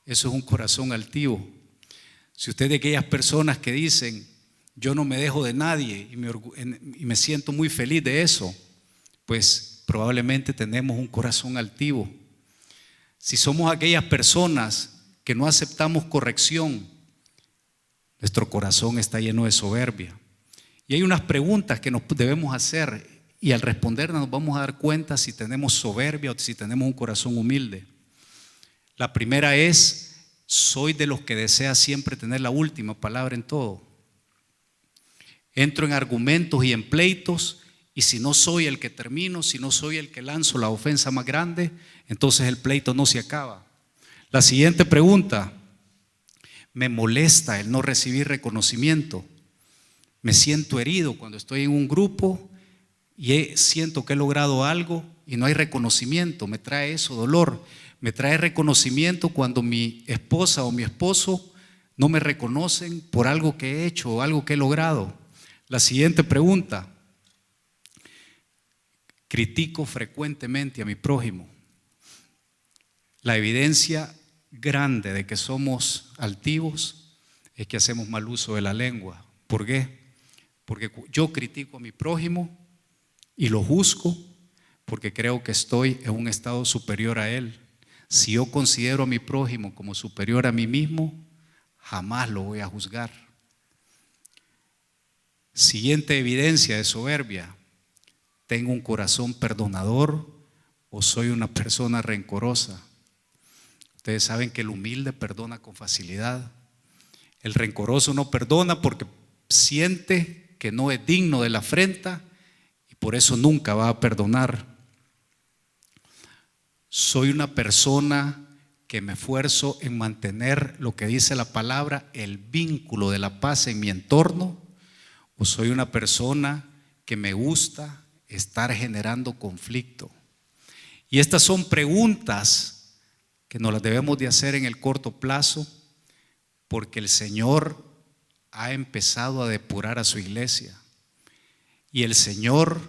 eso es un corazón altivo. Si usted es de aquellas personas que dicen: yo no me dejo de nadie y me siento muy feliz de eso, pues probablemente tenemos un corazón altivo. Si somos aquellas personas que no aceptamos corrección, nuestro corazón está lleno de soberbia. Y hay unas preguntas que nos debemos hacer, y al respondernos nos vamos a dar cuenta si tenemos soberbia o si tenemos un corazón humilde. La primera es: soy de los que desea siempre tener la última palabra en todo. Entro en argumentos y en pleitos, y si no soy el que termino, si no soy el que lanzo la ofensa más grande, entonces el pleito no se acaba. La siguiente pregunta: me molesta el no recibir reconocimiento. Me siento herido cuando estoy en un grupo y siento que he logrado algo y no hay reconocimiento. Me trae eso dolor. Me trae reconocimiento cuando mi esposa o mi esposo no me reconocen por algo que he hecho o algo que he logrado. La siguiente pregunta: critico frecuentemente a mi prójimo. La evidencia grande de que somos altivos es que hacemos mal uso de la lengua. ¿Por qué? Porque yo critico a mi prójimo y lo juzgo porque creo que estoy en un estado superior a él. Si yo considero a mi prójimo como superior a mí mismo, jamás lo voy a juzgar. Siguiente evidencia de soberbia: ¿tengo un corazón perdonador o soy una persona rencorosa? Ustedes saben que el humilde perdona con facilidad. El rencoroso no perdona porque siente que no es digno de la afrenta y por eso nunca va a perdonar. Soy una persona que me esfuerzo en mantener lo que dice la palabra, el vínculo de la paz en mi entorno, o soy una persona que me gusta estar generando conflicto? Y estas son preguntas que nos las debemos de hacer en el corto plazo, porque el Señor ha empezado a depurar a su iglesia. Y el Señor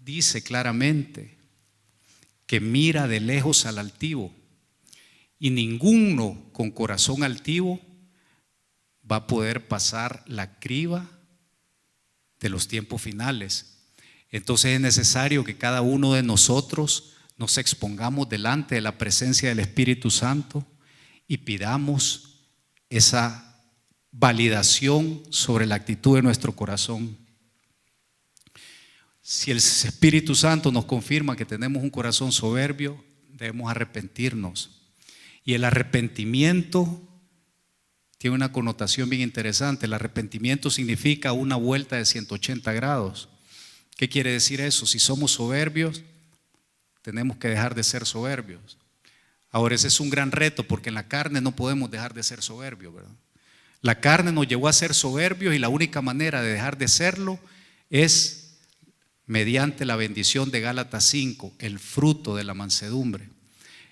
dice claramente que mira de lejos al altivo, y ninguno con corazón altivo va a poder pasar la criba de los tiempos finales. Entonces es necesario que cada uno de nosotros nos expongamos delante de la presencia del Espíritu Santo y pidamos esa validación sobre la actitud de nuestro corazón. Si el Espíritu Santo nos confirma que tenemos un corazón soberbio, debemos arrepentirnos. Y el arrepentimiento tiene una connotación bien interesante. El arrepentimiento significa una vuelta de 180 grados. ¿Qué quiere decir eso? Si somos soberbios, tenemos que dejar de ser soberbios. Ahora, ese es un gran reto, porque en la carne no podemos dejar de ser soberbios, ¿verdad? La carne nos llevó a ser soberbios, y la única manera de dejar de serlo es mediante la bendición de Gálatas 5, el fruto de la mansedumbre.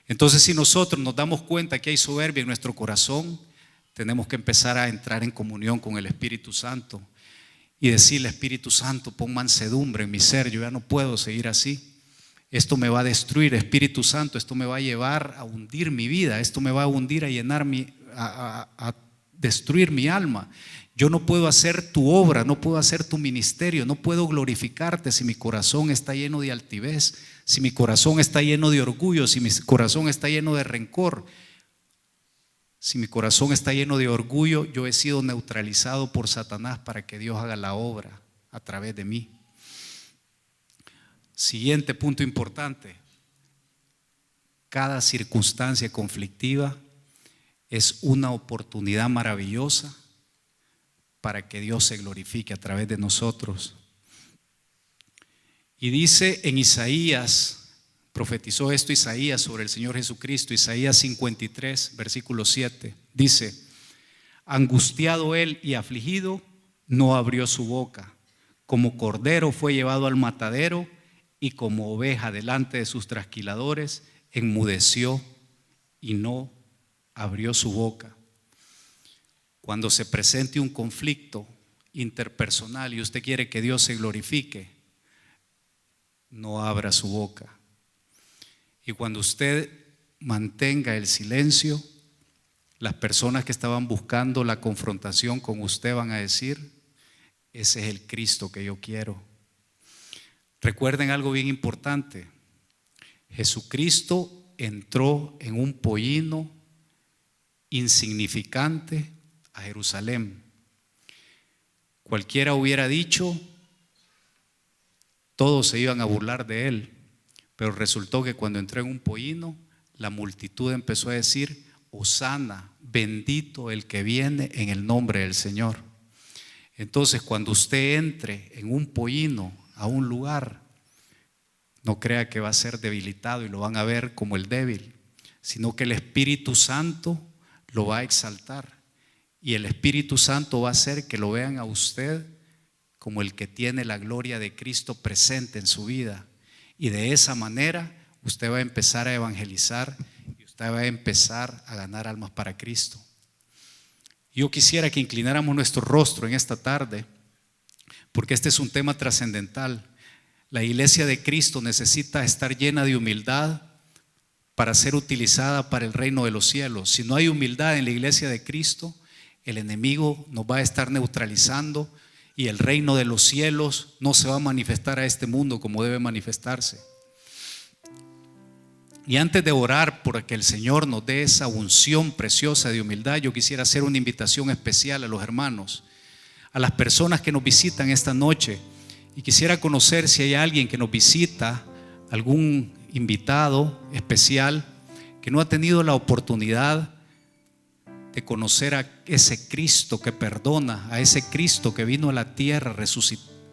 Entonces, si nosotros nos damos cuenta que hay soberbia en nuestro corazón, tenemos que empezar a entrar en comunión con el Espíritu Santo y decirle: Espíritu Santo, pon mansedumbre en mi ser, yo ya no puedo seguir así. Esto me va a destruir, Espíritu Santo, esto me va a llevar a hundir mi vida, esto me va a hundir, a llenar a destruir mi alma. Yo no puedo hacer tu obra, no puedo hacer tu ministerio, no puedo glorificarte si mi corazón está lleno de altivez, si mi corazón está lleno de orgullo, si mi corazón está lleno de rencor. Si mi corazón está lleno de orgullo, yo he sido neutralizado por Satanás para que Dios haga la obra a través de mí. Siguiente punto importante: cada circunstancia conflictiva es una oportunidad maravillosa para que Dios se glorifique a través de nosotros. Y dice en Isaías, profetizó esto Isaías sobre el Señor Jesucristo, Isaías 53, versículo 7, dice: angustiado él y afligido, no abrió su boca. Como cordero fue llevado al matadero, y como oveja delante de sus trasquiladores, enmudeció y no abrió su boca. Cuando se presente un conflicto interpersonal y usted quiere que Dios se glorifique, no abra su boca. Y cuando usted mantenga el silencio, las personas que estaban buscando la confrontación con usted van a decir: ese es el Cristo que yo quiero. Recuerden algo bien importante: Jesucristo entró en un pollino insignificante a Jerusalén. Cualquiera hubiera dicho, todos se iban a burlar de él, pero resultó que cuando entró en un pollino, la multitud empezó a decir: Hosana, bendito el que viene en el nombre del Señor. Entonces, cuando usted entre en un pollino a un lugar, no crea que va a ser debilitado y lo van a ver como el débil, sino que el Espíritu Santo lo va a exaltar, y el Espíritu Santo va a hacer que lo vean a usted como el que tiene la gloria de Cristo presente en su vida, y de esa manera usted va a empezar a evangelizar y usted va a empezar a ganar almas para Cristo. Yo quisiera que inclináramos nuestro rostro en esta tarde, porque este es un tema trascendental. La iglesia de Cristo necesita estar llena de humildad para ser utilizada para el reino de los cielos. Si no hay humildad en la iglesia de Cristo, el enemigo nos va a estar neutralizando y el reino de los cielos no se va a manifestar a este mundo como debe manifestarse. Y antes de orar por que el Señor nos dé esa unción preciosa de humildad, yo quisiera hacer una invitación especial a los hermanos, a las personas que nos visitan esta noche, y quisiera conocer si hay alguien que nos visita, algún invitado especial que no ha tenido la oportunidad de conocer a ese Cristo que perdona, a ese Cristo que vino a la tierra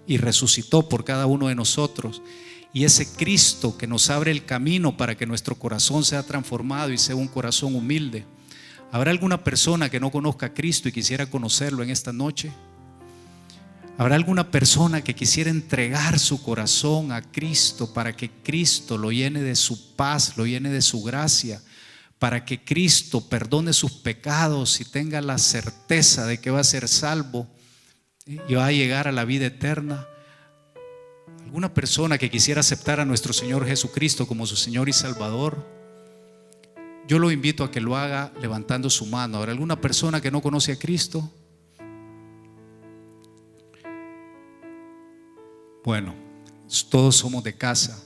y resucitó por cada uno de nosotros, y ese Cristo que nos abre el camino para que nuestro corazón sea transformado y sea un corazón humilde. ¿Habrá alguna persona que no conozca a Cristo y quisiera conocerlo en esta noche? ¿Habrá alguna persona que quisiera entregar su corazón a Cristo para que Cristo lo llene de su paz, lo llene de su gracia, para que Cristo perdone sus pecados y tenga la certeza de que va a ser salvo y va a llegar a la vida eterna? ¿Alguna persona que quisiera aceptar a nuestro Señor Jesucristo como su Señor y Salvador? Yo lo invito a que lo haga levantando su mano. ¿Habrá alguna persona que no conoce a Cristo? Bueno, todos somos de casa.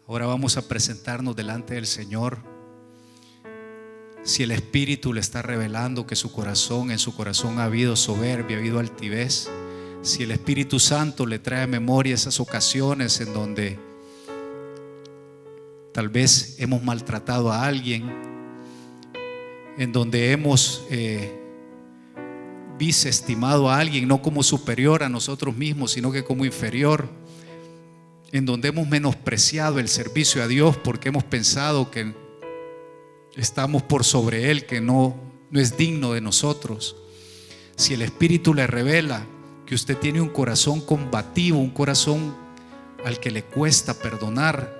Ahora vamos a presentarnos delante del Señor. Si el Espíritu le está revelando que en su corazón ha habido soberbia, ha habido altivez, si el Espíritu Santo le trae a memoria esas ocasiones en donde tal vez hemos maltratado a alguien, en donde hemos desestimado a alguien, no como superior a nosotros mismos, sino que como inferior, en donde hemos menospreciado el servicio a Dios porque hemos pensado que estamos por sobre Él, que no es digno de nosotros. Si el Espíritu le revela que usted tiene un corazón combativo, un corazón al que le cuesta perdonar,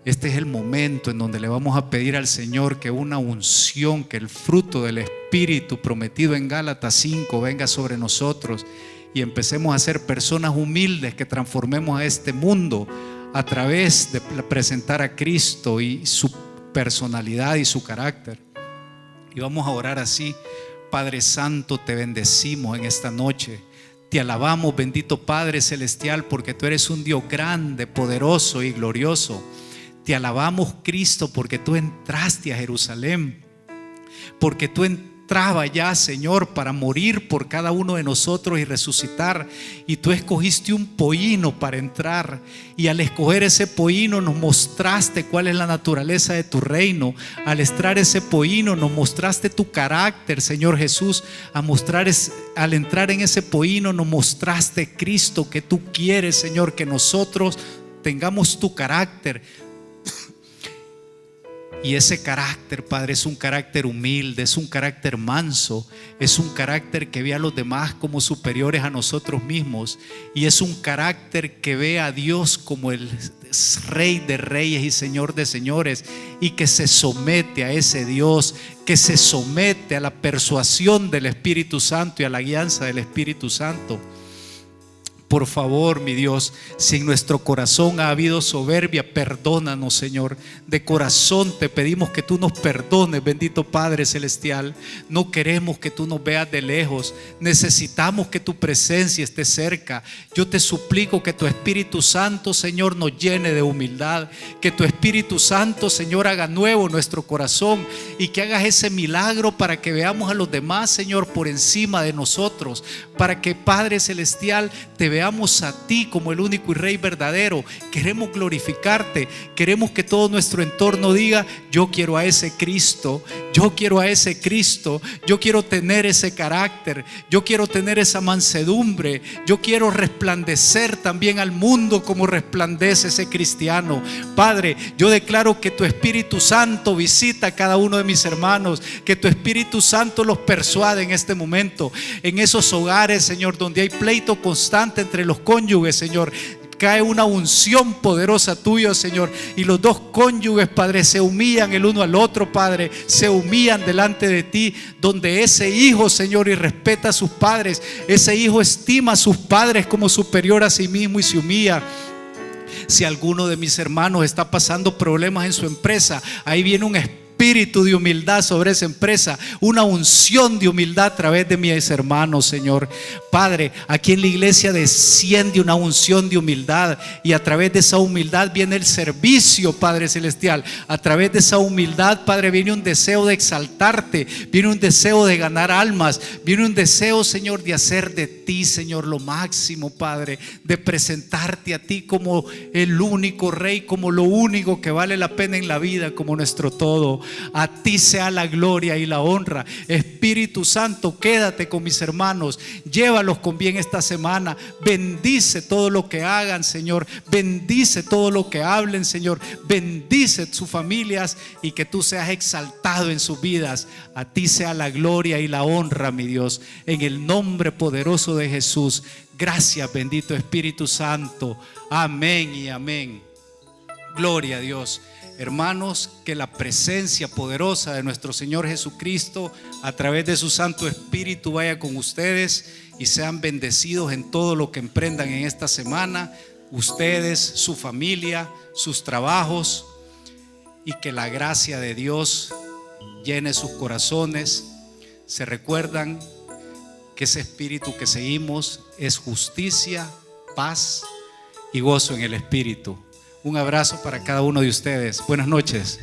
este es el momento en donde le vamos a pedir al Señor que una unción, que el fruto del Espíritu prometido en Gálatas 5 venga sobre nosotros y empecemos a ser personas humildes, que transformemos a este mundo a través de presentar a Cristo y su personalidad y su carácter. Y vamos a orar así. Padre Santo, te bendecimos en esta noche. Te alabamos, bendito Padre Celestial, porque tú eres un Dios grande, poderoso y glorioso. Te alabamos, Cristo, porque tú entraste a Jerusalén, porque tú entrabas ya, Señor, para morir por cada uno de nosotros y resucitar. Y tú escogiste un pollino para entrar, y al escoger ese pollino nos mostraste cuál es la naturaleza de tu reino. Al entrar ese pollino nos mostraste tu carácter, Señor Jesús. Al entrar en ese pollino nos mostraste, Cristo, que tú quieres, Señor, que nosotros tengamos tu carácter. Y ese carácter, Padre, es un carácter humilde, es un carácter manso, es un carácter que ve a los demás como superiores a nosotros mismos, y es un carácter que ve a Dios como el Rey de reyes y Señor de señores, y que se somete a ese Dios, que se somete a la persuasión del Espíritu Santo y a la guianza del Espíritu Santo. Por favor, mi Dios, si en nuestro corazón ha habido soberbia, perdónanos, Señor. De corazón te pedimos que tú nos perdones, bendito Padre Celestial. No queremos que tú nos veas de lejos. Necesitamos que tu presencia esté cerca. Yo te suplico que tu Espíritu Santo, Señor, nos llene de humildad. Que tu Espíritu Santo, Señor, haga nuevo nuestro corazón, y que hagas ese milagro para que veamos a los demás, Señor, por encima de nosotros. Para que, Padre Celestial, te veamos a ti como el único y Rey verdadero. Queremos glorificarte. Queremos que todo nuestro entorno diga: yo quiero a ese Cristo, yo quiero a ese Cristo, yo quiero tener ese carácter, yo quiero tener esa mansedumbre, yo quiero resplandecer también al mundo como resplandece ese cristiano. Padre, yo declaro que tu Espíritu Santo visita a cada uno de mis hermanos, que tu Espíritu Santo los persuade en este momento, en esos hogares, Señor, donde hay pleito constante entre los cónyuges, Señor. Cae una unción poderosa tuya, Señor, y los dos cónyuges, Padre, se humillan el uno al otro, Padre, se humillan delante de ti. Donde ese hijo, Señor, y respeta a sus padres, ese hijo estima a sus padres como superior a sí mismo y se humilla. Si alguno de mis hermanos está pasando problemas en su empresa, ahí viene un espíritu de humildad sobre esa empresa, una unción de humildad a través de mis hermanos, Señor. Padre, aquí en la iglesia desciende una unción de humildad, y a través de esa humildad viene el servicio, Padre Celestial. A través de esa humildad, Padre, viene un deseo de exaltarte, viene un deseo de ganar almas, viene un deseo, Señor, de hacer de ti, Señor, lo máximo, Padre, de presentarte a ti como el único Rey, como lo único que vale la pena en la vida, como nuestro todo. A ti sea la gloria y la honra. Espíritu Santo, quédate con mis hermanos, llévalos con bien esta semana. Bendice todo lo que hagan, Señor. Bendice todo lo que hablen, Señor. Bendice sus familias y que tú seas exaltado en sus vidas. A ti sea la gloria y la honra, mi Dios, en el nombre poderoso de Jesús. Gracias, bendito Espíritu Santo. Amén y amén. Gloria a Dios. Hermanos, que la presencia poderosa de nuestro Señor Jesucristo a través de su Santo Espíritu vaya con ustedes y sean bendecidos en todo lo que emprendan en esta semana, ustedes, su familia, sus trabajos, y que la gracia de Dios llene sus corazones. Se recuerdan que ese espíritu que seguimos es justicia, paz y gozo en el Espíritu. Un abrazo para cada uno de ustedes. Buenas noches.